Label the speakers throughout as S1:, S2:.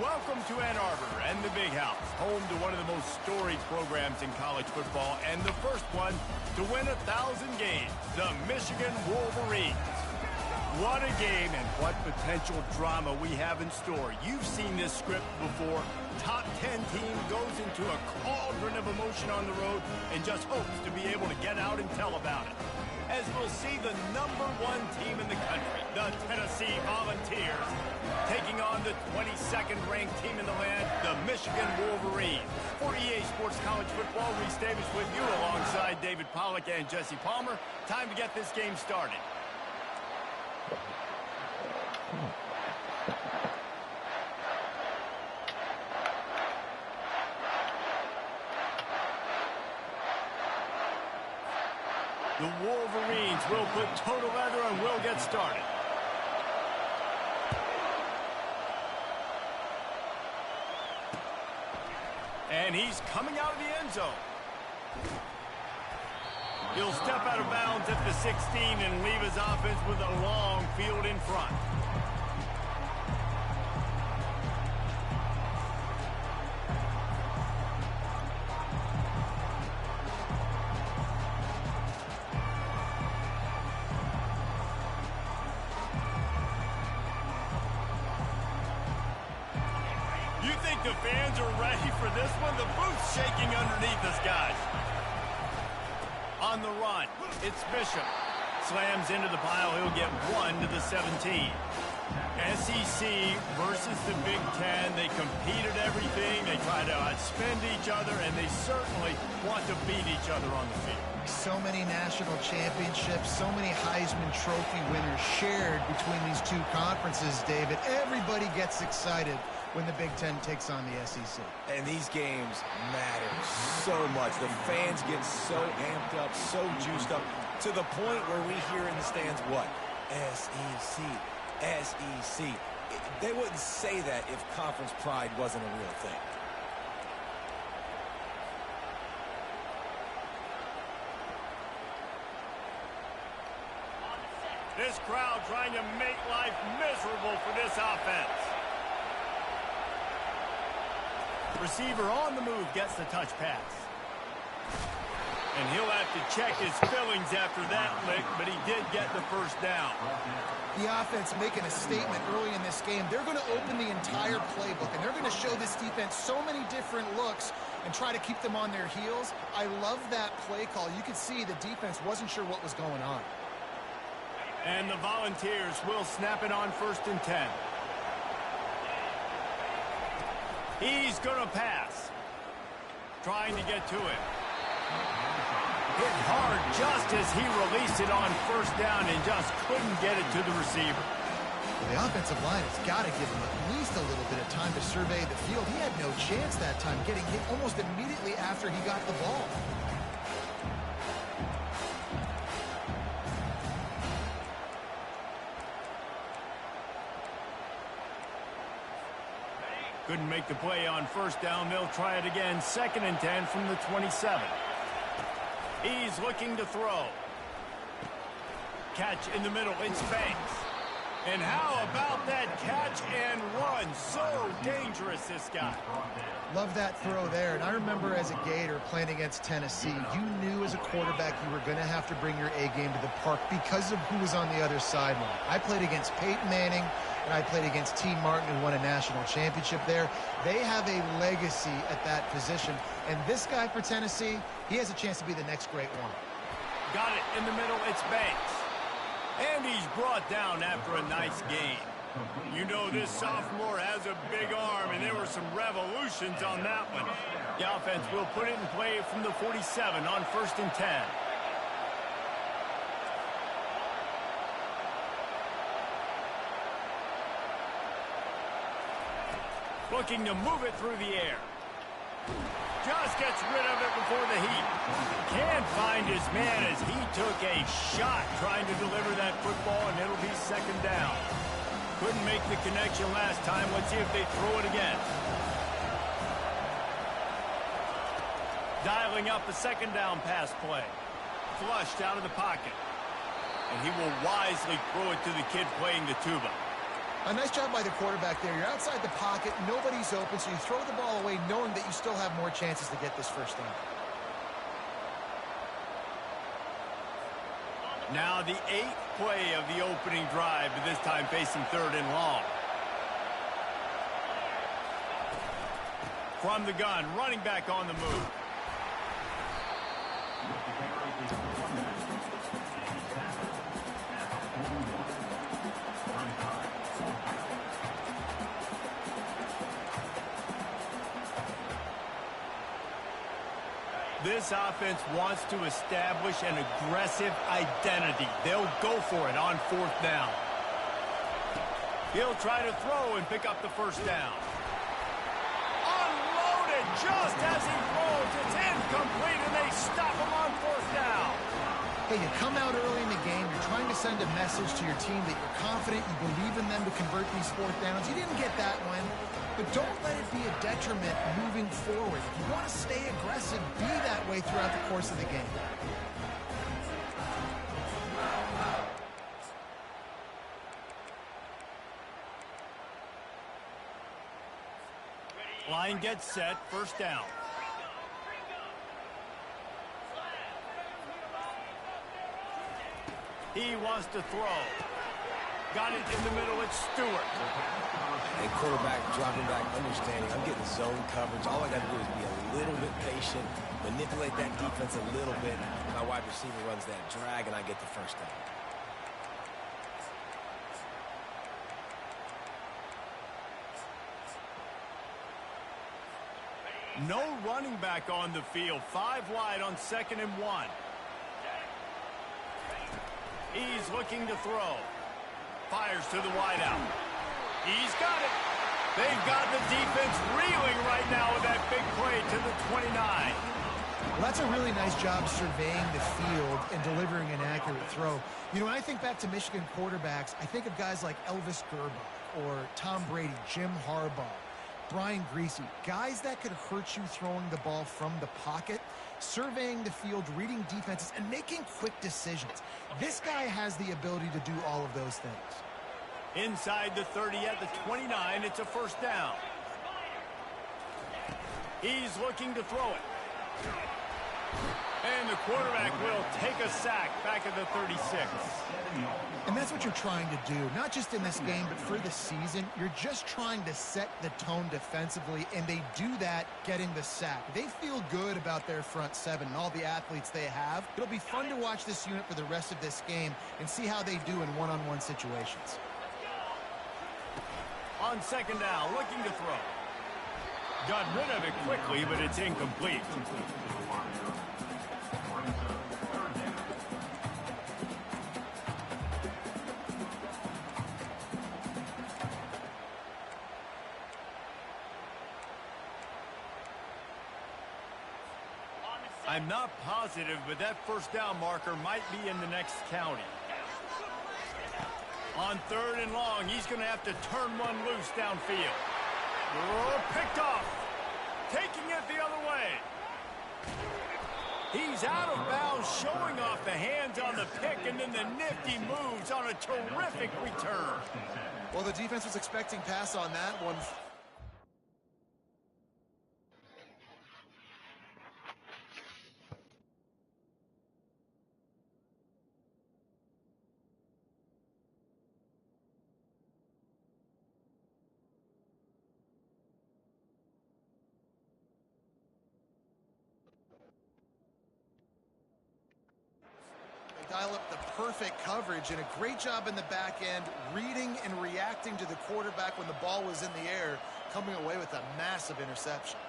S1: Welcome to Ann Arbor and the Big House, home to one of the most storied programs in college football and the first one to win 1,000 games, the Michigan Wolverines. What a game and what potential drama we have in store. You've seen this script before. Top 10 team goes into a cauldron of emotion on the road and just hopes to be able to get out and tell about it. As we'll see the #1 team in the country, the Tennessee Volunteers, taking on the 22nd ranked team in the land, the Michigan Wolverines. For EA Sports College Football, Reese Davis with you alongside David Pollack and Jesse Palmer. Time to get this game started. The Wolverines will put total leather and will get started. And he's coming out of the end zone. He'll step out of bounds at the 16 and leave his offense with a long field in front. You think the fans are ready for this one? The booth's shaking underneath us, guys. On the run, it's Bishop. Slams into the pile. He'll get 1 to the 17. SEC versus the Big Ten. They compete at everything. They try to outspend each other, and they certainly want to beat each other on the field.
S2: So many national championships, so many Heisman Trophy winners shared between these two conferences, David. Everybody gets excited when the Big Ten takes on the SEC.
S3: And these games matter so much. The fans get so amped up, so juiced up, to the point where we hear in the stands, what? SEC, SEC. They wouldn't say that if conference pride wasn't a real thing.
S1: This crowd trying to make life miserable for this offense. Receiver on the move gets the touch pass. And he'll have to check his fillings after that lick, but he did get the first down.
S2: The offense making a statement early in this game. They're going to open the entire playbook, and they're going to show this defense so many different looks and try to keep them on their heels. I love that play call. You could see the defense wasn't sure what was going on.
S1: And the Volunteers will snap it on 1st and 10. He's going to pass. Trying to get to it. Hit hard just as he released it on 1st down and just couldn't get it to the receiver.
S2: Well, the offensive line has got to give him at least a little bit of time to survey the field. He had no chance that time, getting hit almost immediately after he got the ball.
S1: Couldn't make the play on 1st down. They'll try it again. 2nd and 10 from the 27. He's looking to throw. Catch in the middle. It's Banks. And how about that catch and run? So dangerous, this guy.
S2: Love that throw there. And I remember as a Gator playing against Tennessee, you knew as a quarterback you were going to have to bring your A game to the park because of who was on the other sideline. I played against Peyton Manning, and I played against T. Martin, who won a national championship there. They have a legacy at that position. And this guy for Tennessee, he has a chance to be the next great one.
S1: Got it in the middle. It's Banks. And he's brought down after a nice gain. You know this sophomore has a big arm, and there were some revolutions on that one. The offense will put it in play from the 47 on 1st and 10. Looking to move it through the air. Just gets rid of it before the heat. Can't find his man as he took a shot trying to deliver that football, and it'll be 2nd down. Couldn't make the connection last time. Let's see if they throw it again. Dialing up the 2nd down pass play. Flushed out of the pocket. And he will wisely throw it to the kid playing the tuba.
S2: A nice job by the quarterback there. You're outside the pocket, nobody's open, so you throw the ball away knowing that you still have more chances to get this first down.
S1: Now the 8th play of the opening drive, but this time facing 3rd and long. From the gun, running back on the move. This offense wants to establish an aggressive identity. They'll go for it on 4th down. He'll try to throw and pick up the first down. Unloaded just as he throws. It's incomplete, and they stop him on 4th down.
S2: Hey, you come out early in the game, you're trying to send a message to your team that you're confident, you believe in them to convert these 4th downs. You didn't get that one. But don't let it be a detriment moving forward. If you want to stay aggressive, be that way throughout the course of the game.
S1: Line gets set, first down. He wants to throw. Got it in the middle, it's Stewart.
S3: And quarterback dropping back, understanding I'm getting zone coverage. All I got to do is be a little bit patient, manipulate that defense a little bit. My wide receiver runs that drag, and I get the first down.
S1: No running back on the field. 5 wide on 2nd and 1. He's looking to throw. Fires to the wideout. He's got it. They've got the defense reeling right now with that big play to the 29.
S2: Well, that's a really nice job surveying the field and delivering an accurate throw. You know, when I think back to Michigan quarterbacks, I think of guys like Elvis Gerbach or Tom Brady, Jim Harbaugh, Brian Griese, guys that could hurt you throwing the ball from the pocket, surveying the field, reading defenses, and making quick decisions. This guy has the ability to do all of those things.
S1: Inside the 30 at the 29, it's a first down. He's looking to throw it. And the quarterback will take a sack back at the 36.
S2: And that's what you're trying to do, not just in this game, but for the season. You're just trying to set the tone defensively, and they do that getting the sack. They feel good about their front 7 and all the athletes they have. It'll be fun to watch this unit for the rest of this game and see how they do in one-on-one situations.
S1: On 2nd down, looking to throw. Got rid of it quickly, but it's incomplete. I'm not positive, but that first down marker might be in the next county. On 3rd and long, he's going to have to turn one loose downfield. Oh, picked off. Taking it the other way. He's out of bounds, showing off the hands on the pick, and then the nifty moves on a terrific return.
S2: Well, the defense was expecting pass on that one. Dial up the perfect coverage and a great job in the back end, reading and reacting to the quarterback when the ball was in the air, coming away with a massive interception.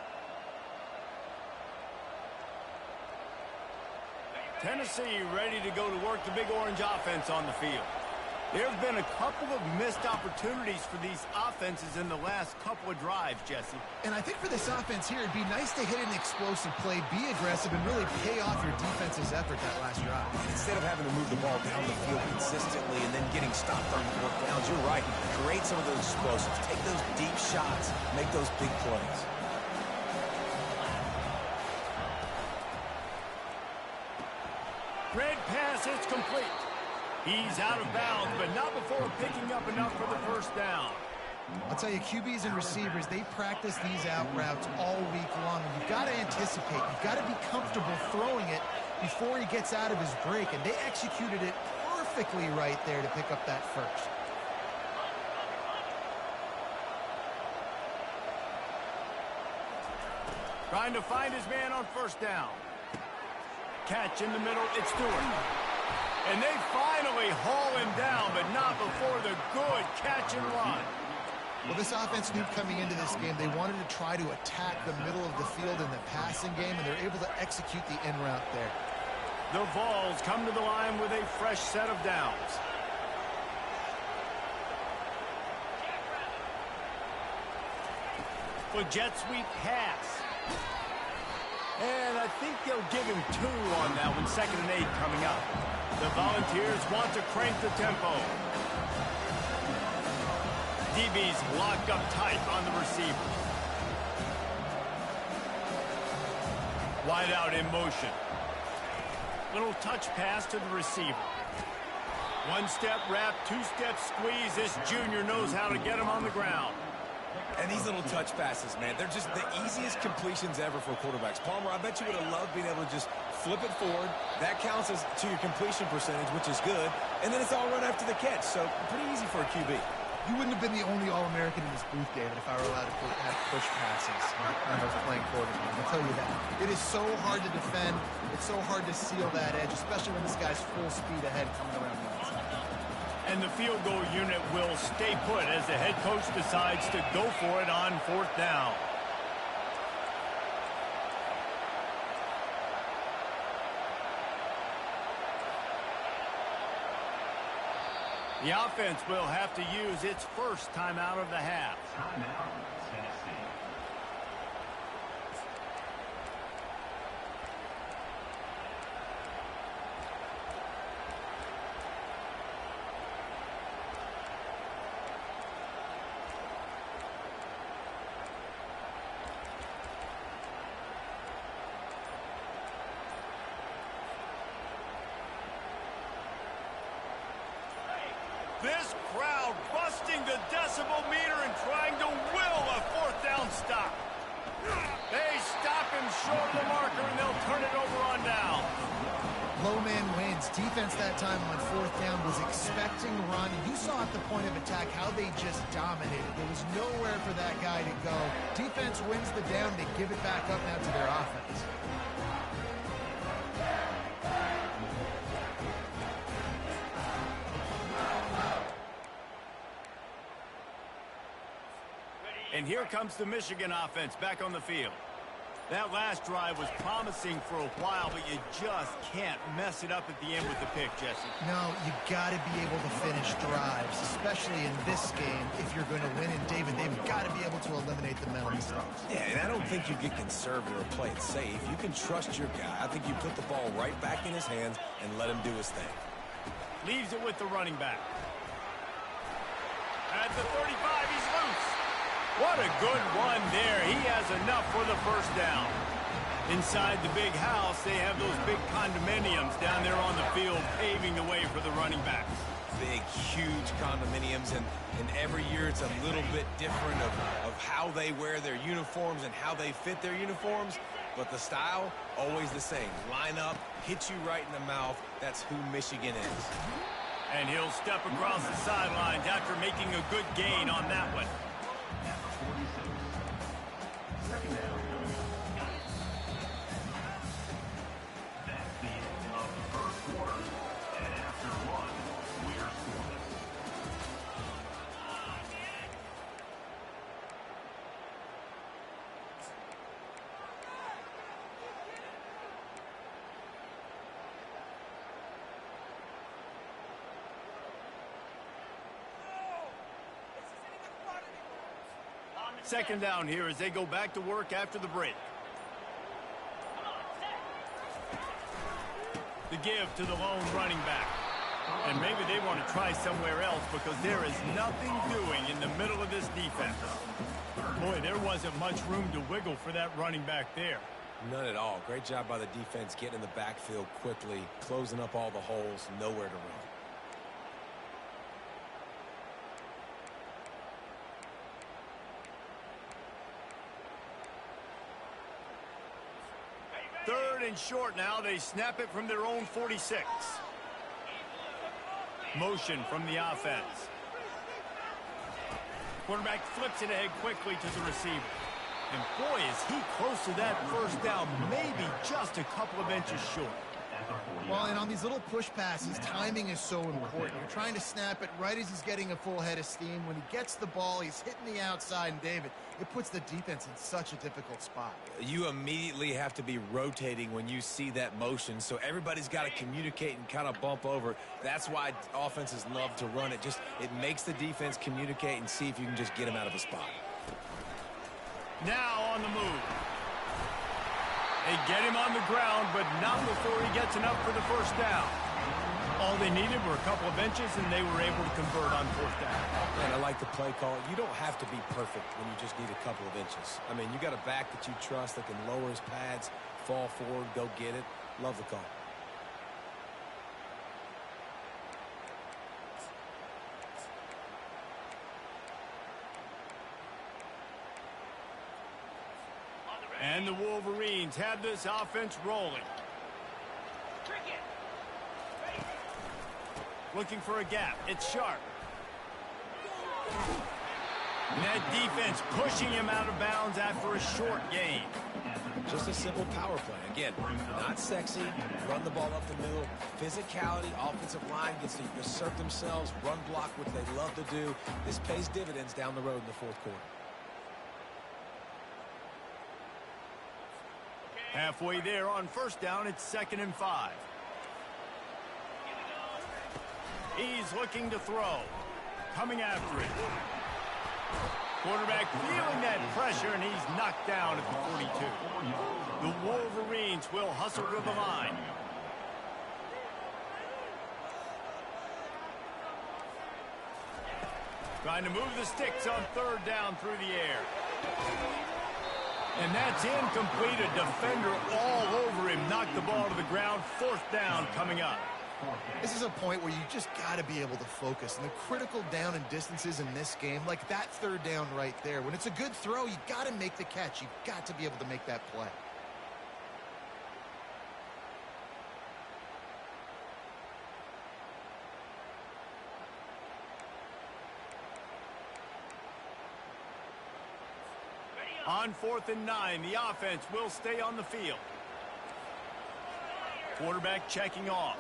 S1: Tennessee ready to go to work the Big Orange offense on the field. There have been a couple of missed opportunities for these offenses in the last couple of drives, Jesse.
S2: And I think for this offense here, it'd be nice to hit an explosive play, be aggressive, and really pay off your defense's effort that last drive.
S3: Instead of having to move the ball down the field consistently and then getting stopped on 4th downs, you're right. Create some of those explosives. Take those deep shots. Make those big plays.
S1: Red pass, it's complete. He's out of bounds, but not before picking up enough for the first down.
S2: I'll tell you, QBs and receivers, they practice these out routes all week long. And you've got to anticipate. You've got to be comfortable throwing it before he gets out of his break. And they executed it perfectly right there to pick up that first.
S1: Trying to find his man on first down. Catch in the middle. It's Stewart. And they finally haul him down, but not before the good catch and run.
S2: Well, this offense knew coming into this game they wanted to try to attack the middle of the field in the passing game, and they're able to execute the in route there.
S1: The Vols come to the line with a fresh set of downs. For jet sweep pass. And I think they'll give him 2 on that one. 2nd and 8 coming up. The Volunteers want to crank the tempo. DB's locked up tight on the receiver. Wide out in motion. Little touch pass to the receiver. 1-step wrap, 2-step squeeze. This junior knows how to get him on the ground.
S3: And these little touch passes, man, they're just the easiest completions ever for quarterbacks. Palmer, I bet you would have loved being able to just flip it forward. That counts as to your completion percentage, which is good. And then it's all run after the catch, so pretty easy for a QB.
S2: You wouldn't have been the only All-American in this booth, David, if I were allowed to have push passes when I was playing quarterback. I'll tell you that. It is so hard to defend. It's so hard to seal that edge, especially when this guy's full speed ahead coming around the outside.
S1: And the field goal unit will stay put as the head coach decides to go for it on 4th down. The offense will have to use its first timeout of the half.
S4: Timeout, Tennessee.
S1: This crowd busting the decibel meter and trying to will a 4th down stop. They stop him short of the marker, and they'll turn it over on down.
S2: Low man wins. Defense that time on 4th down was expecting run. You saw at the point of attack how they just dominated. There was nowhere for that guy to go. Defense wins the down. They give it back up now to their offense.
S1: And here comes the Michigan offense back on the field. That last drive was promising for a while, but you just can't mess it up at the end with the pick, Jesse.
S2: No, you got to be able to finish drives, especially in this game if you're going to win. And, David, they've got to be able to eliminate the mental mistakes.
S3: Yeah, and I don't think you get conservative or play it safe. You can trust your guy. I think you put the ball right back in his hands and let him do his thing.
S1: Leaves it with the running back. At the 35, he's loose. What a good run there. He has enough for the first down. Inside the big house, they have those big condominiums down there on the field paving the way for the running backs.
S3: Big, huge condominiums, and every year it's a little bit different of how they wear their uniforms and how they fit their uniforms, but the style, always the same. Line up, hit you right in the mouth. That's who Michigan is.
S1: And he'll step across the sidelines after making a good gain on that one.
S4: Second down. That's the end of the first quarter. And after one, we're scoreless.
S1: Second down here as they go back to work after the break. The give to the lone running back. And maybe they want to try somewhere else because there is nothing doing in the middle of this defense. Boy, there wasn't much room to wiggle for that running back there.
S3: None at all. Great job by the defense getting in the backfield quickly, closing up all the holes, nowhere to run.
S1: and short now. They snap it from their own 46. Motion from the offense. Quarterback flips it ahead quickly to the receiver. And boy, is he close to that first down, maybe just a couple of inches short.
S2: Well, and on these little push passes, timing is so important. You're trying to snap it right as he's getting a full head of steam. When he gets the ball, he's hitting the outside, and David, it puts the defense in such a difficult spot.
S3: You immediately have to be rotating when you see that motion, so everybody's got to communicate and kind of bump over. That's why offenses love to run it. It makes the defense communicate and see if you can just get him out of a spot.
S1: Now on the move. They get him on the ground, but not before he gets enough for the first down. All they needed were a couple of inches, and they were able to convert on fourth down.
S3: And I like the play call. You don't have to be perfect when you just need a couple of inches. I mean, you got a back that you trust that can lower his pads, fall forward, go get it. Love the call.
S1: And the Wolverines have this offense rolling. Looking for a gap. It's Sharp. And that defense pushing him out of bounds after a short gain.
S3: Just a simple power play. Again, not sexy. Run the ball up the middle. Physicality, offensive line gets to assert themselves, run block, which they love to do. This pays dividends down the road in the fourth quarter.
S1: Halfway there on first down, it's 2nd and 5. He's looking to throw. Coming after it. Quarterback feeling that pressure, and he's knocked down at the 42. The Wolverines will hustle to the line. Trying to move the sticks on third down through the air. And that's incomplete. A defender all over him. Knocked the ball to the ground. Fourth down coming up.
S2: This is a point where you just got to be able to focus. And the critical down and distances in this game, like that third down right there, when it's a good throw, you got to make the catch. You've got to be able to make that play.
S1: On 4th and 9, the offense will stay on the field. Quarterback checking off.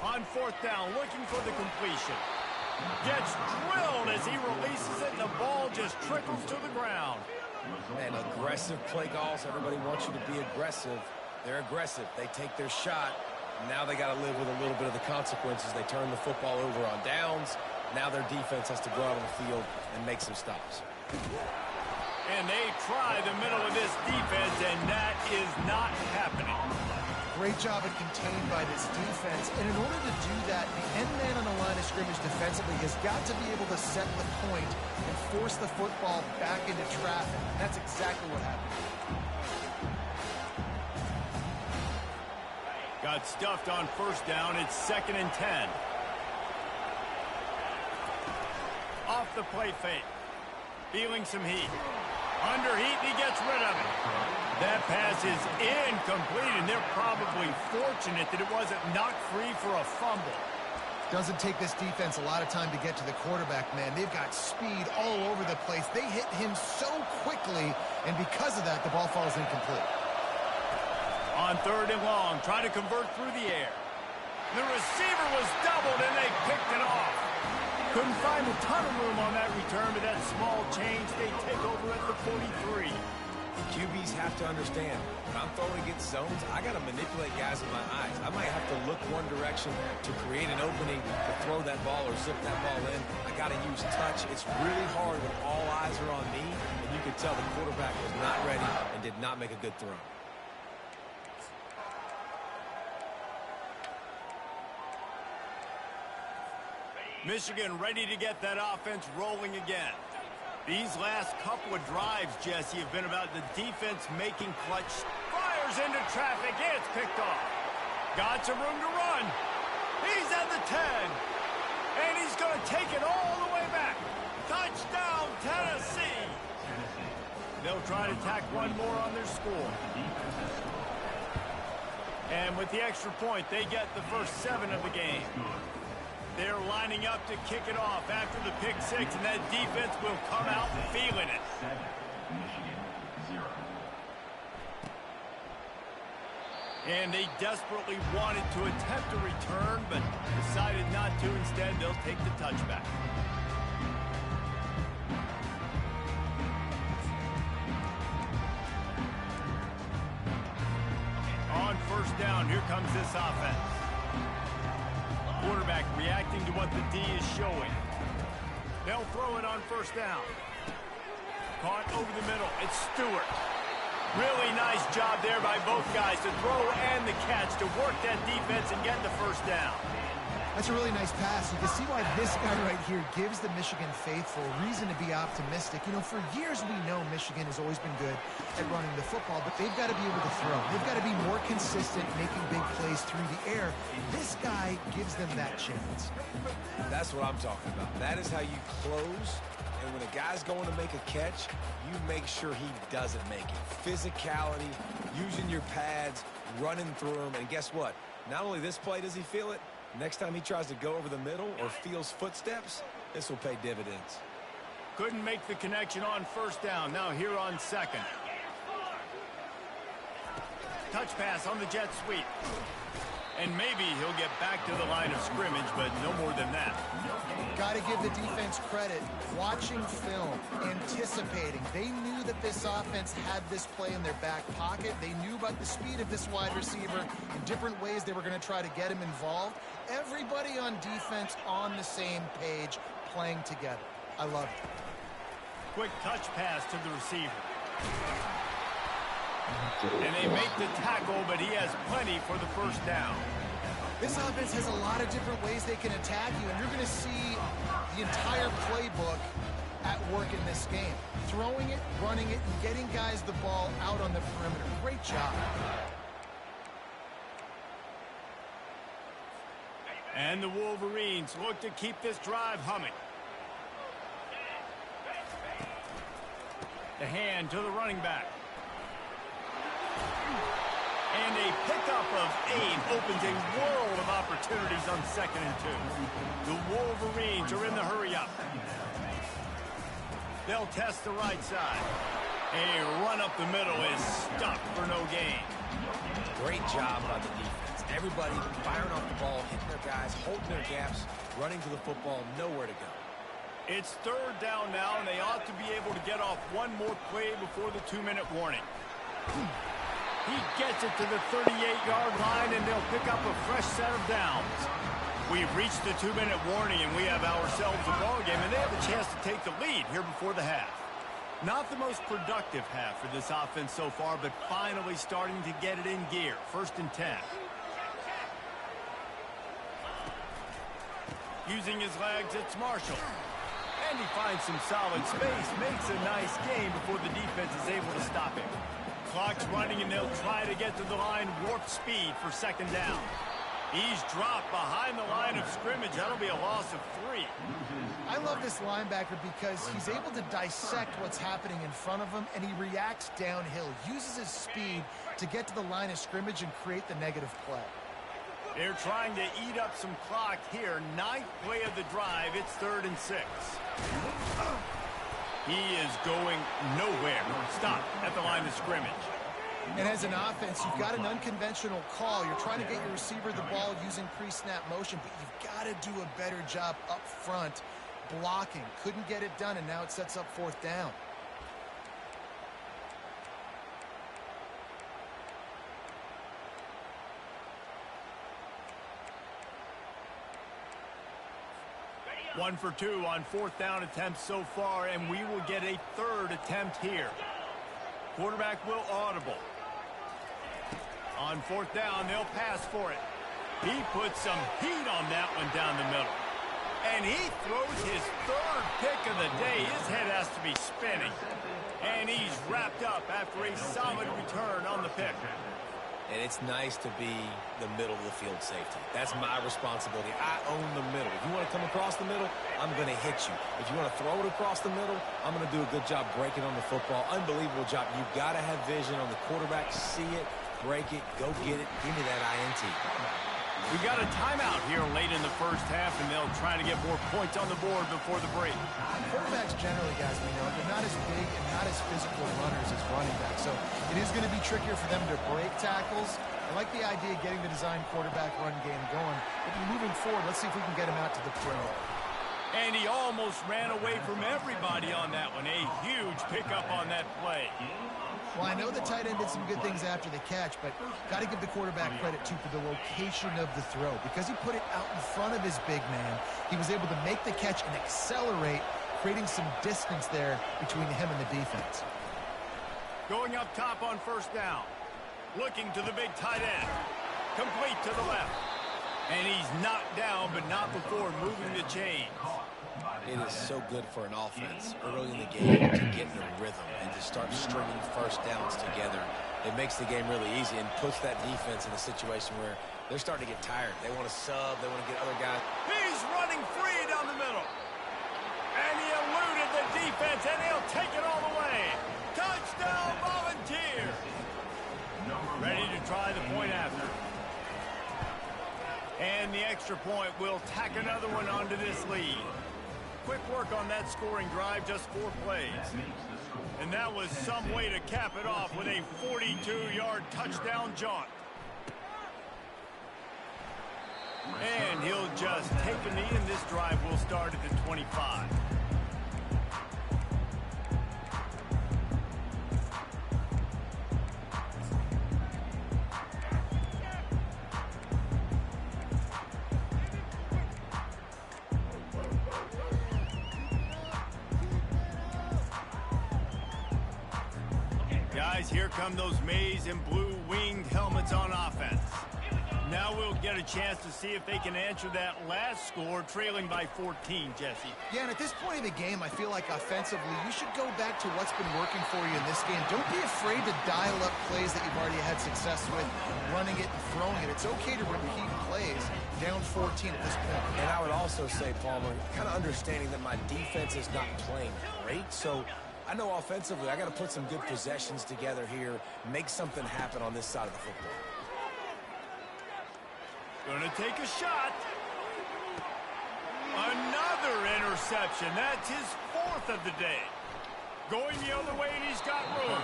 S1: On 4th down, looking for the completion. Gets drilled as he releases it, and the ball just trickles to the ground.
S3: Man, aggressive play calls. Everybody wants you to be aggressive. They're aggressive. They take their shot. Now they got to live with a little bit of the consequences. They turn the football over on downs. Now their defense has to go out on the field and make some stops.
S1: And they try the middle of this defense, and that is not happening.
S2: Great job of contained by this defense. And in order to do that, the end man on the line of scrimmage defensively has got to be able to set the point and force the football back into traffic. That's exactly what happened.
S1: Got stuffed on first down. It's 2nd and 10. Off the play fake. Feeling some heat. Under heat, and he gets rid of it. That pass is incomplete, and they're probably fortunate that it wasn't knocked free for a fumble.
S2: Doesn't take this defense a lot of time to get to the quarterback, man. They've got speed all over the place. They hit him so quickly, and because of that, the ball falls incomplete.
S1: On 3rd and long, trying to convert through the air. The receiver was doubled, and they picked it off. Couldn't find a ton of room on that return, but that small change, they take over at the 43.
S3: QBs have to understand, when I'm throwing against zones, I got to manipulate guys with my eyes. I might have to look one direction to create an opening to throw that ball or zip that ball in. I got to use touch. It's really hard when all eyes are on me, and you can tell the quarterback was not ready and did not make a good throw.
S1: Michigan ready to get that offense rolling again. These last couple of drives, Jesse, have been about the defense making clutch. Fires into traffic. It's picked off. Got some room to run. He's at the 10. And he's going to take it all the way back. Touchdown, Tennessee! They'll try to tack one more on their score. And with the extra point, they get the first 7 of the game. They're lining up to kick it off after the pick 6, and that defense will come out feeling it. And they desperately wanted to attempt a return, but decided not to. Instead, they'll take the touchback. On first down, here comes this offense. Quarterback reacting to what the D is showing. They'll throw it on first down. Caught over the middle. It's Stewart. Really nice job there by both guys to throw and the catch to work that defense and get the first down.
S2: That's a really nice pass. You can see why this guy right here gives the Michigan faithful reason to be optimistic. You know, for years we know Michigan has always been good at running the football, but they've got to be able to throw. They've got to be more consistent making big plays through the air. This guy gives them that chance.
S3: That's what I'm talking about. That is how you close. And when a guy's going to make a catch, you make sure he doesn't make it. Physicality, using your pads, running through them. And guess what? Not only this play does he feel it, next time he tries to go over the middle or feels footsteps, this will pay dividends.
S1: Couldn't make the connection on first down. Now here on second. Touch pass on the jet sweep. And maybe he'll get back to the line of scrimmage, but no more than that.
S2: Got to give the defense credit. Watching film, anticipating. They knew that this offense had this play in their back pocket. They knew about the speed of this wide receiver in different ways they were going to try to get him involved. Everybody on defense on the same page, playing together. I love it.
S1: Quick touch pass to the receiver. And they make the tackle, but he has plenty for the first down.
S2: This offense has a lot of different ways they can attack you, and you're going to see the entire playbook at work in this game. Throwing it, running it, and getting guys the ball out on the perimeter. Great job.
S1: And the Wolverines look to keep this drive humming. The hand to the running back. And a pickup of 8 opens a world of opportunities on 2nd and 2. The Wolverines are in the hurry-up. They'll test the right side. A run up the middle is stuck for no gain.
S3: Great job by the defense. Everybody firing off the ball, hitting their guys, holding their gaps, running to the football, nowhere to go.
S1: It's third down now, and they ought to be able to get off one more play before the 2-minute warning. He gets it to the 38-yard line, and they'll pick up a fresh set of downs. We've reached the 2-minute warning, and we have ourselves a ball game, and they have a chance to take the lead here before the half. Not the most productive half for this offense so far, but finally starting to get it in gear. 1st and 10. Using his legs, it's Marshall. And he finds some solid space, makes a nice game before the defense is able to stop him. Clock's running, and they'll try to get to the line warp speed for 2nd down. He's dropped behind the line of scrimmage. That'll be a loss of 3.
S2: I love this linebacker because he's able to dissect what's happening in front of him, and he reacts downhill, uses his speed to get to the line of scrimmage and create the negative play.
S1: They're trying to eat up some clock here. 9th play of the drive. It's 3rd and 6. He is going nowhere. Stop at the line of scrimmage.
S2: And as an offense, you've got an unconventional call. You're trying to get your receiver the ball using pre-snap motion, but you've got to do a better job up front blocking. Couldn't get it done, and now it sets up 4th down.
S1: One for 2 on 4th down attempts so far, and we will get a 3rd attempt here. Quarterback will audible. On 4th down, they'll pass for it. He puts some heat on that one down the middle. And he throws his 3rd pick of the day. His head has to be spinning. And he's wrapped up after a solid return on the pick.
S3: and it's nice to be the middle of the field safety. That's my responsibility. I own the middle. If you want to come across the middle, I'm going to hit you. If you want to throw it across the middle, I'm going to do a good job breaking on the football. Unbelievable job. You've got to have vision on the quarterback. See it, break it, go get it. Give me that INT.
S1: We got a timeout here late in the first half, and they'll try to get more points on the board before the break.
S2: Quarterbacks generally, guys, we know, they're not as big and not as physical runners as running backs. So it is going to be trickier for them to break tackles. I like the idea of getting the design quarterback run game going. But moving forward, let's see if we can get him out to the perimeter.
S1: And he almost ran away from everybody on that one. A huge pickup on that play.
S2: Well, I know the tight end did some good things after the catch, but got to give the quarterback credit, too, for the location of the throw. Because he put it out in front of his big man, he was able to make the catch and accelerate, creating some distance there between him and the defense.
S1: Going up top on first down. Looking to the big tight end. Complete to the left. And he's knocked down, but not before moving the chains.
S3: It is so good for an offense early in the game to get in a rhythm and to start stringing first downs together. It makes the game really easy and puts that defense in a situation where they're starting to get tired. They want to sub. They want to get other guys.
S1: He's running free down the middle. And he eluded the defense, and he'll take it all the way. Touchdown, Volunteers. Ready to try the point after. And the extra point will tack another one onto this lead. Quick work on that scoring drive, just 4 plays. And that was some way to cap it off with a 42-yard touchdown jaunt. And he'll just take a knee, and this drive will start at the 25. Guys, here come those maize and blue winged helmets on offense. Now we'll get a chance to see if they can answer that last score, trailing by 14, Jesse.
S2: Yeah, and at this point of the game, I feel like offensively, you should go back to what's been working for you in this game. Don't be afraid to dial up plays that you've already had success with, running it and throwing it. It's okay to repeat plays down 14 at this point.
S3: And I would also say, Palmer, kind of understanding that my defense is not playing great, so I know offensively I got to put some good possessions together here, make something happen on this side of the football.
S1: Gonna take a shot. Another interception. That's his 4th of the day. Going the other way, and he's got room.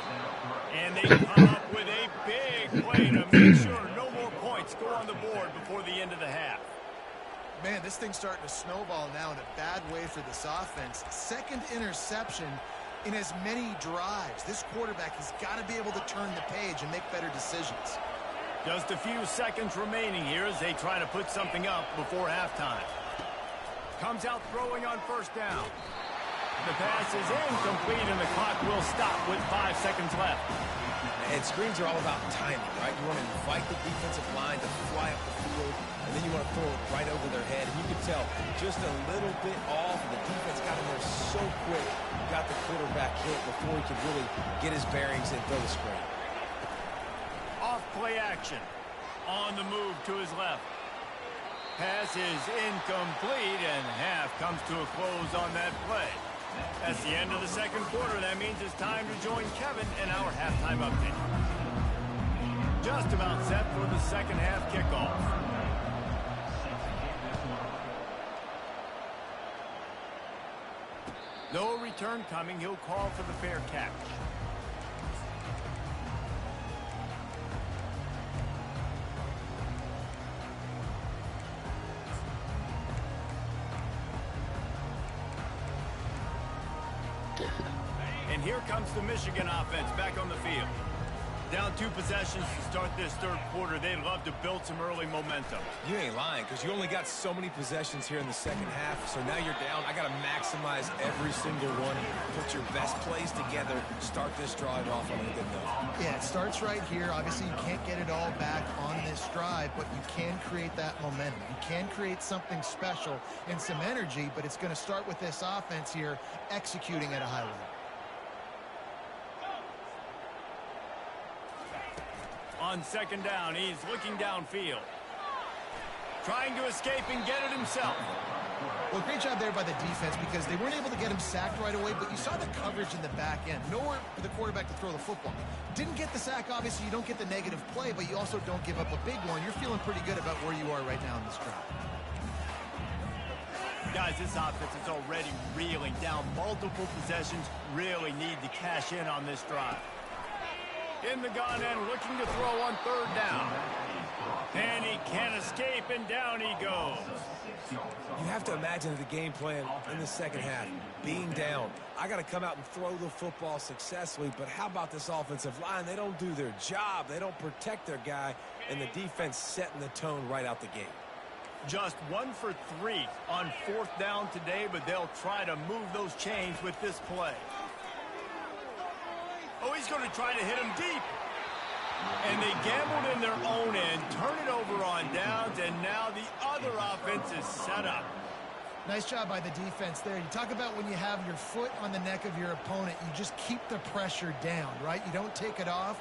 S1: And they come up with a big play to make sure no more points go on the board before the end of the half.
S2: Man, this thing's starting to snowball now in a bad way for this offense. 2nd interception in as many drives. This quarterback has got to be able to turn the page and make better decisions.
S1: Just a few seconds remaining here as they try to put something up before halftime. Comes out throwing on first down. The pass is incomplete, and the clock will stop with 5 seconds left.
S3: And screens are all about timing, right? You want to invite the defensive line to fly up the field, and then you want to throw it right over their head. And you can tell just a little bit off. The defense got in there so quick, got the quarterback hit before he could really get his bearings and throw the screen.
S1: Off play action. On the move to his left. Pass is incomplete, and half comes to a close on that play. That's the end of the second quarter. That means it's time to join Kevin in our halftime update. Just about set for the second half kickoff. No return coming. He'll call for the fair catch. And here comes the Michigan offense back on the field. Down 2 possessions to start this third quarter. They'd love to build some early momentum.
S3: You ain't lying, because you only got so many possessions here in the second half, so now you're down. I got to maximize every single one. Put your best plays together. Start this drive off on a good note.
S2: Yeah, it starts right here. Obviously, you can't get it all back on this drive, but you can create that momentum. You can create something special and some energy, but it's going to start with this offense here executing at a high level.
S1: On On second down, he's looking downfield. Trying to escape and get it himself.
S2: Well, great job there by the defense because they weren't able to get him sacked right away, but you saw the coverage in the back end. Nowhere for the quarterback to throw the football. Didn't get the sack, obviously. You don't get the negative play, but you also don't give up a big one. You're feeling pretty good about where you are right now in this drive.
S1: Guys, this offense is already reeling down multiple possessions. Really need to cash in on this drive. In the gun and looking to throw on third down. And he can't escape, and down he goes.
S3: You have to imagine the game plan in the second half. Being down, I got to come out and throw the football successfully, but how about this offensive line? They don't do their job. They don't protect their guy, and the defense setting the tone right out the gate.
S1: Just 1 for 3 on fourth down today, but they'll try to move those chains with this play. Oh, he's going to try to hit him deep. And they gambled in their own end, turn it over on downs, and now the other offense is set up.
S2: Nice job by the defense there. You talk about when you have your foot on the neck of your opponent, you just keep the pressure down, right? You don't take it off.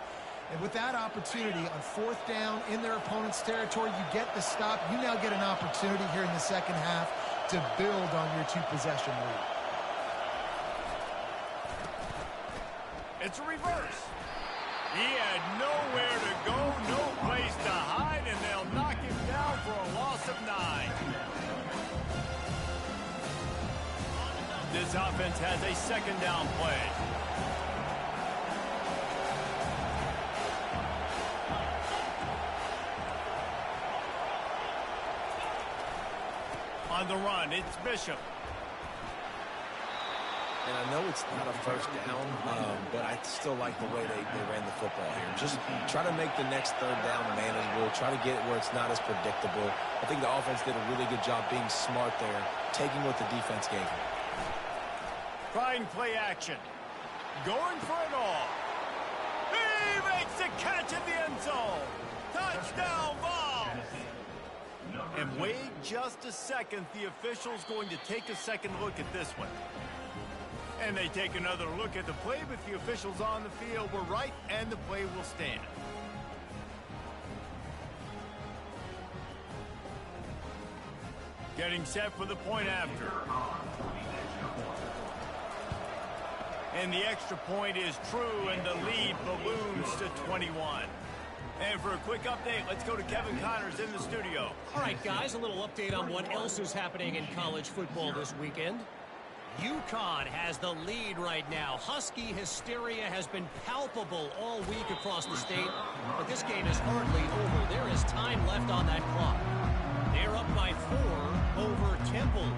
S2: And with that opportunity on fourth down in their opponent's territory, you get the stop. You now get an opportunity here in the second half to build on your two-possession lead.
S1: It's a reverse. He had nowhere to go, no place to hide, and they'll knock him down for a loss of 9. This offense has a second down play. On the run, it's Bishop.
S3: And I know it's not a first down, but I still like the way they ran the football here. Just try to make the next third down manageable. Try to get it where it's not as predictable. I think the offense did a really good job being smart there, taking what the defense gave them.
S1: Trying play action. Going for it all. He makes the catch in the end zone. Touchdown ball. And wait just a second. The official's going to take a second look at this one. And they take another look at the play, but the officials on the field were right, and the play will stand. Getting set for the point after. And the extra point is true, and the lead balloons to 21. And for a quick update, let's go to Kevin Connors in the studio.
S5: All right, guys, a little update on what else is happening in college football this weekend. UConn has the lead right now. Husky hysteria has been palpable all week across the state, but this game is hardly over. There is time left on that clock. They're up by 4 over Temple.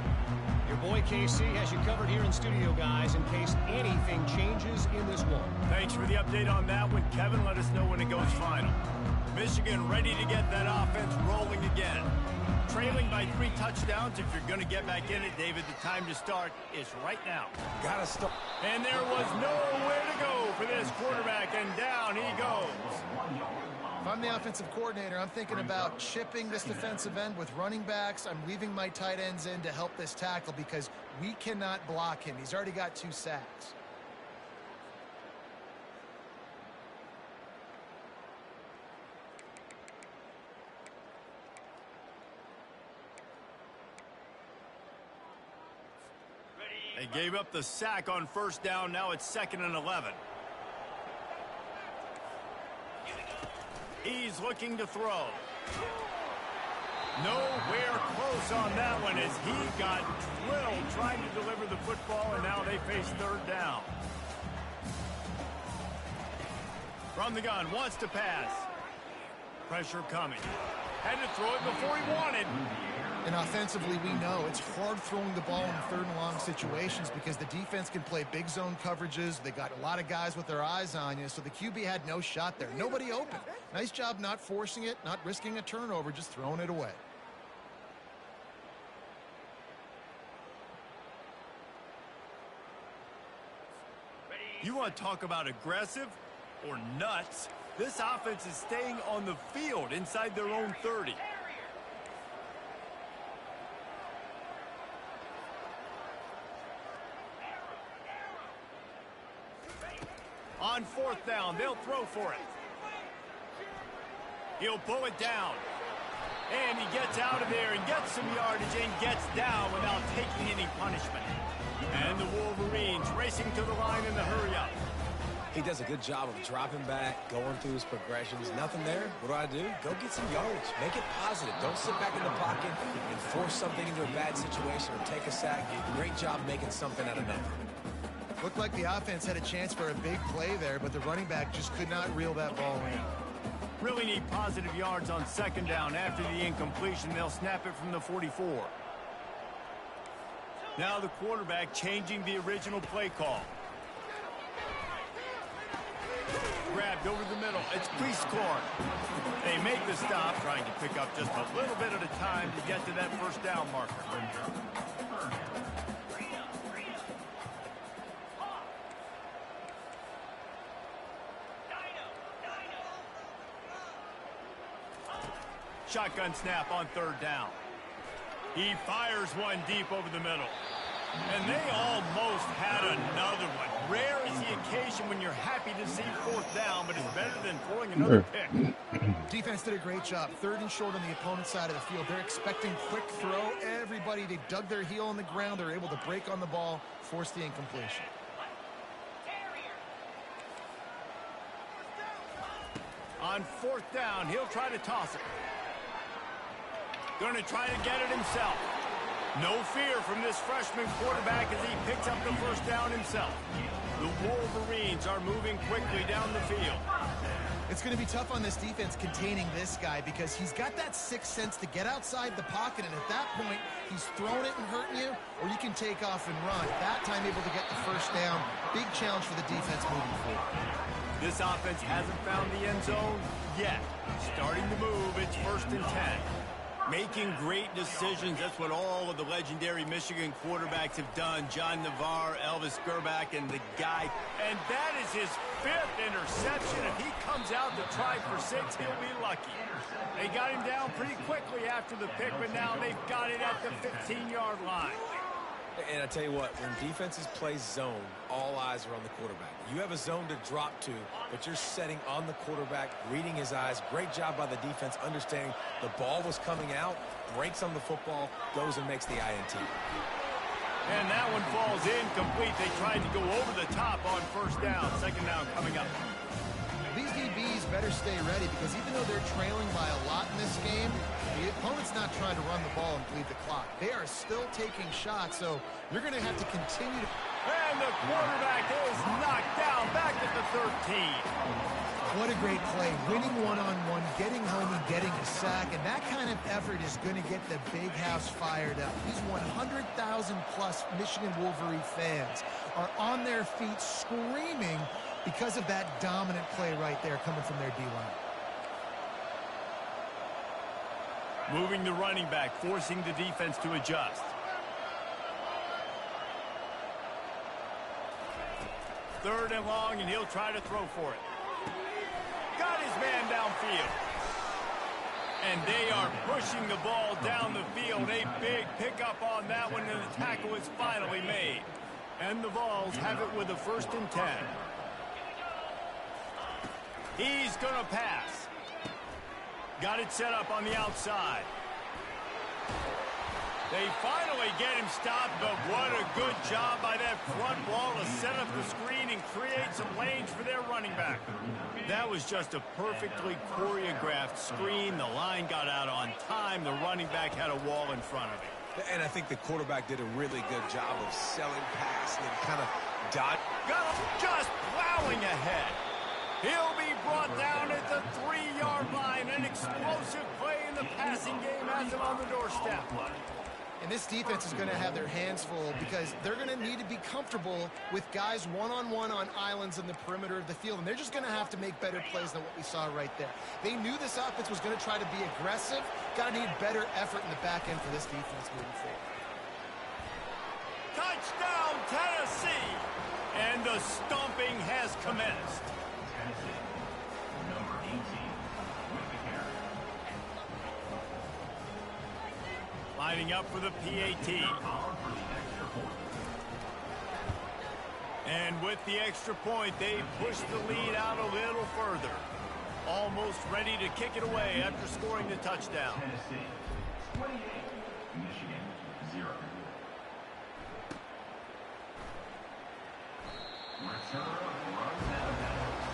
S5: Your boy KC has you covered here in studio, guys, in case anything changes in this one.
S1: Thanks for the update on that one, Kevin. Let us know when it goes final. Michigan ready to get that offense rolling again. Trailing by 3 touchdowns. If you're going to get back in it, David, the time to start is right now.
S3: Gotta start.
S1: And there was nowhere to go for this quarterback, and down he goes.
S2: If I'm the offensive coordinator, I'm thinking about chipping this defensive end with running backs. I'm leaving my tight ends in to help this tackle because we cannot block him. He's already got 2 sacks.
S1: They gave up the sack on first down. Now it's 2nd and 11. He's looking to throw. Nowhere close on that one as he got drilled trying to deliver the football, and now they face third down. From the gun, wants to pass. Pressure coming. Had to throw it before he wanted.
S2: And offensively, we know it's hard throwing the ball in 3rd and long situations because the defense can play big zone coverages. They got a lot of guys with their eyes on you, so the QB had no shot there. Nobody open. Nice job not forcing it, not risking a turnover, just throwing it away.
S1: You want to talk about aggressive or nuts? This offense is staying on the field inside their own 30. On 4th down, they'll throw for it. He'll pull it down. And he gets out of there and gets some yardage and gets down without taking any punishment. And the Wolverines racing to the line in the hurry-up.
S3: He does a good job of dropping back, going through his progressions. Nothing there. What do? Go get some yardage. Make it positive. Don't sit back in the pocket and force something into a bad situation or take a sack. Great job making something out of nothing.
S2: Looked like the offense had a chance for a big play there, but the running back just could not reel that ball in.
S1: Really need positive yards on second down. After the incompletion, they'll snap it from the 44. Now the quarterback changing the original play call. Grabbed over the middle. It's Prescorn. They make the stop, trying to pick up just a little bit at a time to get to that first down marker. Shotgun snap on third down. He fires one deep over the middle. And they almost had another one. Rare is the occasion when you're happy to see fourth down, but it's better than throwing another pick.
S2: Defense did a great job. Third and short on the opponent's side of the field. They're expecting quick throw. Everybody, they dug their heel on the ground. They're able to break on the ball, force the incompletion.
S1: On fourth down, he'll try to toss it. Going to try to get it himself. No fear from this freshman quarterback as he picks up the first down himself. The Wolverines are moving quickly down the field.
S2: It's going to be tough on this defense containing this guy because he's got that sixth sense to get outside the pocket, and at that point, he's throwing it and hurting you, or you can take off and run. That time able to get the first down. Big challenge for the defense moving forward.
S1: This offense hasn't found the end zone yet. Starting to move, it's 1st and 10. Making great decisions, that's what all of the legendary Michigan quarterbacks have done. John Navarre, Elvis Gerbach, and the guy. And that is his 5th interception. If he comes out to try for 6, he'll be lucky. They got him down pretty quickly after the pick, but now they've got it at the 15-yard line.
S3: And I tell you what, when defenses play zone, all eyes are on the quarterback. You have a zone to drop to, but you're setting on the quarterback, reading his eyes. Great job by the defense, understanding the ball was coming out, breaks on the football, goes and makes the INT.
S1: And that one falls incomplete. They tried to go over the top on first down. Second down coming up.
S2: These DBs better stay ready because even though they're trailing by a lot in this game, the opponent's not trying to run the ball and bleed the clock. They are still taking shots, so you're going to have to continue to...
S1: And the quarterback is knocked down back at the 13.
S2: What a great play. Winning one-on-one, getting home and getting a sack, and that kind of effort is going to get the big house fired up. These 100,000-plus Michigan Wolverine fans are on their feet screaming because of that dominant play right there coming from their D-line.
S1: Moving the running back, forcing the defense to adjust. Third and long, and he'll try to throw for it. Got his man downfield. And they are pushing the ball down the field. A big pickup on that one, and the tackle is finally made. And the Vols have it with a 1st and 10. He's going to pass. Got it set up on the outside. They finally get him stopped, but what a good job by that front wall to set up the screen and create some lanes for their running back. That was just a perfectly choreographed screen. The line got out on time. The running back had a wall in front of him.
S3: And I think the quarterback did a really good job of selling past and kind of dodge.
S1: Got him just plowing ahead. He'll be brought down at the 3-yard line. An explosive play in the passing game has him on the doorstep.
S2: And this defense is going to have their hands full because they're going to need to be comfortable with guys one-on-one on islands in the perimeter of the field. And they're just going to have to make better plays than what we saw right there. They knew this offense was going to try to be aggressive. Got to need better effort in the back end for this defense moving forward.
S1: Touchdown, Tennessee! And the stomping has commenced.
S4: Tennessee, number 18, with the carry.
S1: Lining up for the PAT. And with the extra point, they push the lead out a little further. Almost ready to kick it away after scoring the touchdown.
S4: Tennessee 28, Michigan 0. Return runs out of bounds.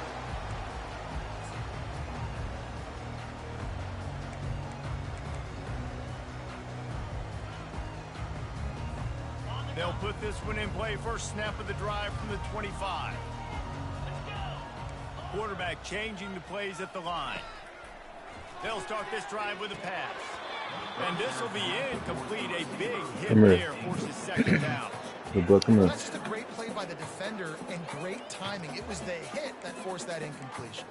S1: They'll put this one in play first snap of the drive from the 25. Quarterback changing the plays at the line. They'll start this drive with a pass. And this will be incomplete. A big hit there forces second down.
S2: That's just a great play by the defender and great timing. It was the hit that forced that incompletion.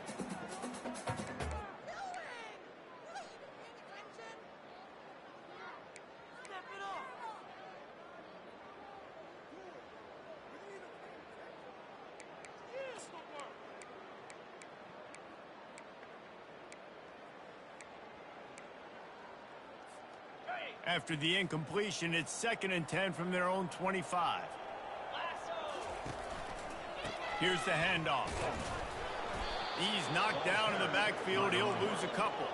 S1: After the incompletion, it's 2nd and 10 from their own 25. Here's the handoff. He's knocked down in the backfield. He'll lose a couple.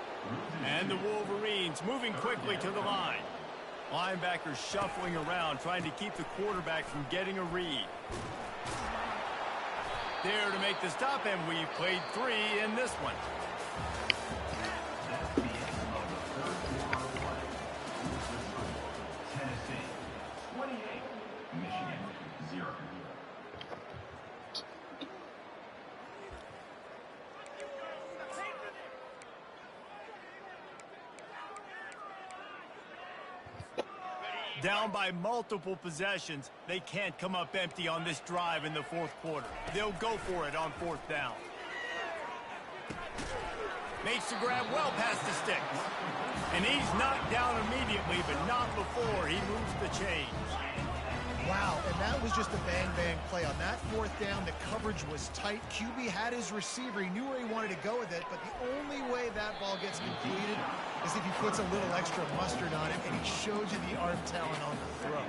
S1: And the Wolverines moving quickly to the line. Linebackers shuffling around, trying to keep the quarterback from getting a read. There to make the stop, and we've played 3 in this one.
S4: That's the end of the third quarter of play. Tennessee 28, Michigan 0.
S1: Down by multiple possessions, they can't come up empty on this drive in the 4th quarter. They'll go for it on 4th down. Makes the grab well past the sticks. And he's knocked down immediately, but not before he moves the chains.
S2: Wow, and that was just a bang-bang play. On that 4th down, the coverage was tight. QB had his receiver. He knew where he wanted to go with it, but the only way that ball gets completed is if he puts a little extra mustard on it, and he shows you the arm talent on the throw.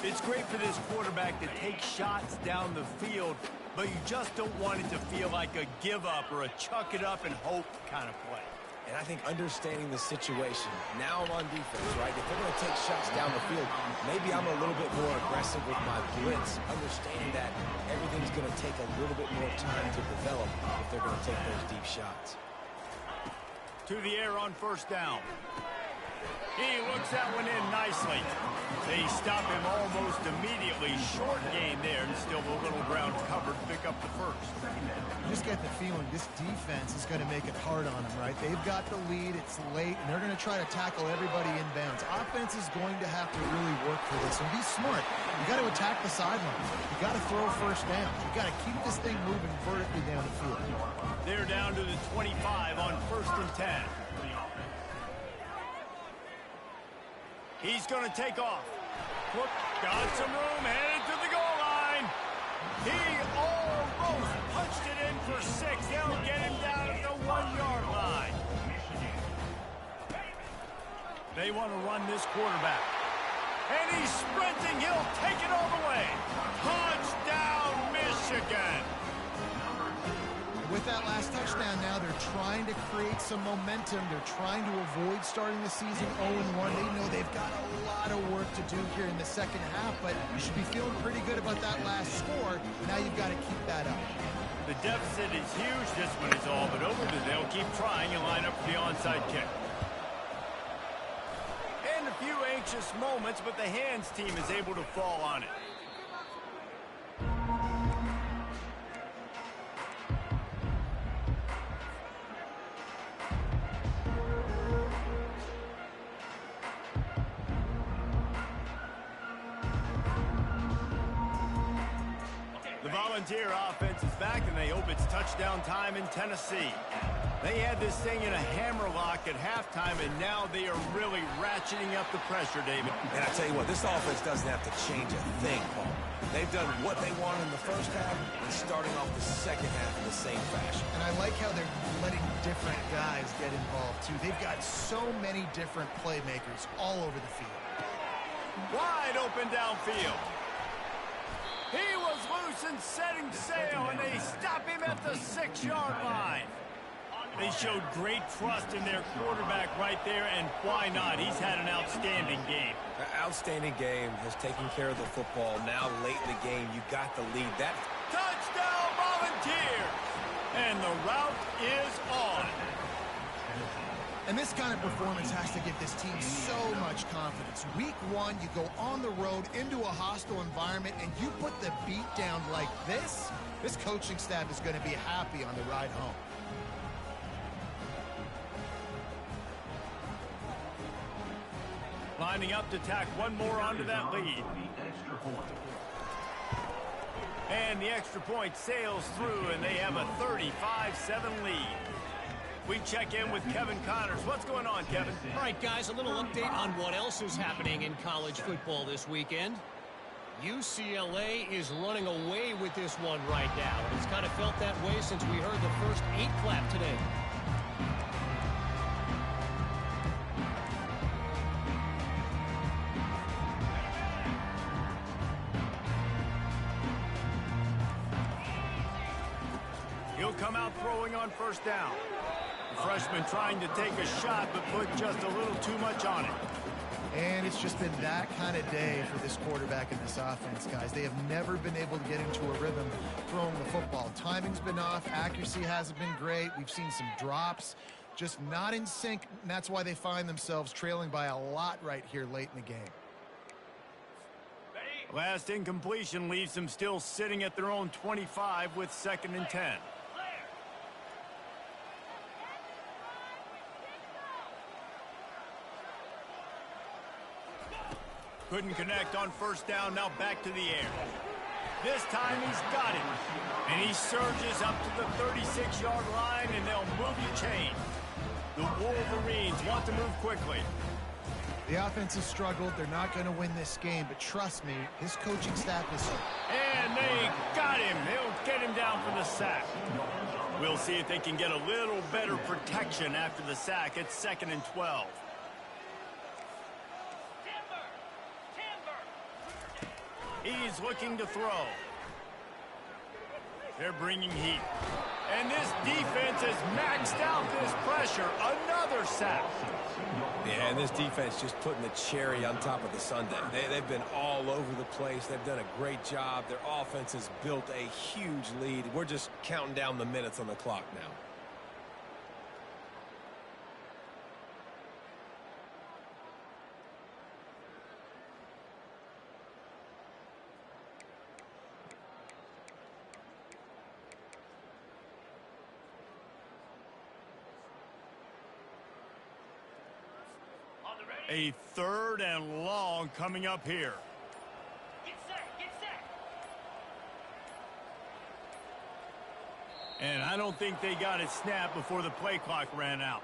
S1: It's great for this quarterback to take shots down the field, but you just don't want it to feel like a give-up or a chuck-it-up-and-hope kind of play.
S3: And I think understanding the situation, now I'm on defense, right? If they're going to take shots down the field, maybe I'm a little bit more aggressive with my blitz, understanding that everything's going to take a little bit more time to develop if they're going to take those deep shots.
S1: To the air on 1st down. He looks that one in nicely. They stop him almost immediately. Short gain there, and still a little ground covered to pick up the 1st.
S2: You just get the feeling this defense is going to make it hard on them, right? They've got the lead, it's late, and they're going to try to tackle everybody inbounds. Offense is going to have to really work for this, and be smart. You got to attack the sideline. You got to throw 1st down. You got to keep this thing moving vertically down the field.
S1: They're down to the 25 on 1st and 10. He's going to take off. Whoop, got some room, headed to the goal line. He almost punched it in for 6. They'll get him down at the 1-yard line. They want to run this quarterback. And he's sprinting. He'll take it all the way. Touchdown, Michigan.
S2: With that last touchdown now, they're trying to create some momentum. They're trying to avoid starting the season 0-1. They know they've got a lot of work to do here in the 2nd half, but you should be feeling pretty good about that last score. Now you've got to keep that up.
S1: The deficit is huge. This one is all but over. They'll keep trying and line up for the onside kick. And a few anxious moments, but the hands team is able to fall on it. The Volunteer offense is back, and they hope it's touchdown time in Tennessee. They had this thing in a hammerlock at halftime, and now they are really ratcheting up the pressure, David.
S3: And I tell you what, this offense doesn't have to change a thing, Paul. They've done what they wanted in the 1st half and starting off the 2nd half in the same fashion.
S2: And I like how they're letting different guys get involved, too. They've got so many different playmakers all over the field.
S1: Wide open downfield. He was loose and setting sail, and they stop him at the 6-yard line. They showed great trust in their quarterback right there, and why not? He's had an outstanding game.
S3: An outstanding game, has taken care of the football. Now, late in the game, you got the lead. That
S1: Touchdown, Volunteers! And the route is on.
S2: And this kind of performance has to give this team so much confidence. Week 1, you go on the road into a hostile environment, and you put the beat down like this. This coaching staff is going to be happy on the ride home.
S1: Lining up to tack one more onto that lead. And the extra point sails through, and they have a 35-7 lead. We check in with Kevin Connors. What's going on, Kevin?
S5: All right, guys, a little update on what else is happening in college football this weekend. UCLA is running away with this one right now. It's kind of felt that way since we heard the first 8 clap today.
S1: He'll come out throwing on first down. The freshman trying to take a shot, but put just a little too much on it.
S2: And it's just been that kind of day for this quarterback and this offense, guys. They have never been able to get into a rhythm throwing the football. Timing's been off. Accuracy hasn't been great. We've seen some drops. Just not in sync, and that's why they find themselves trailing by a lot right here late in the game.
S1: Last incompletion leaves them still sitting at their own 25 with 2nd and 10. Couldn't connect on first down, now back to the air. This time he's got it. And he surges up to the 36-yard line, and they'll move the chain. The Wolverines want to move quickly.
S2: The offense has struggled. They're not going to win this game, but trust me, this coaching staff is...
S1: And they got him. They'll get him down for the sack. We'll see if they can get a little better protection after the sack at 2nd and 12. He's looking to throw. They're bringing heat. And this defense has maxed out this pressure. Another sack.
S3: Yeah, and this defense just putting the cherry on top of the sundae. They've been all over the place. They've done a great job. Their offense has built a huge lead. We're just counting down the minutes on the clock now.
S1: A 3rd and long coming up here.
S4: Get set, get set.
S1: And I don't think they got it snapped before the play clock ran out.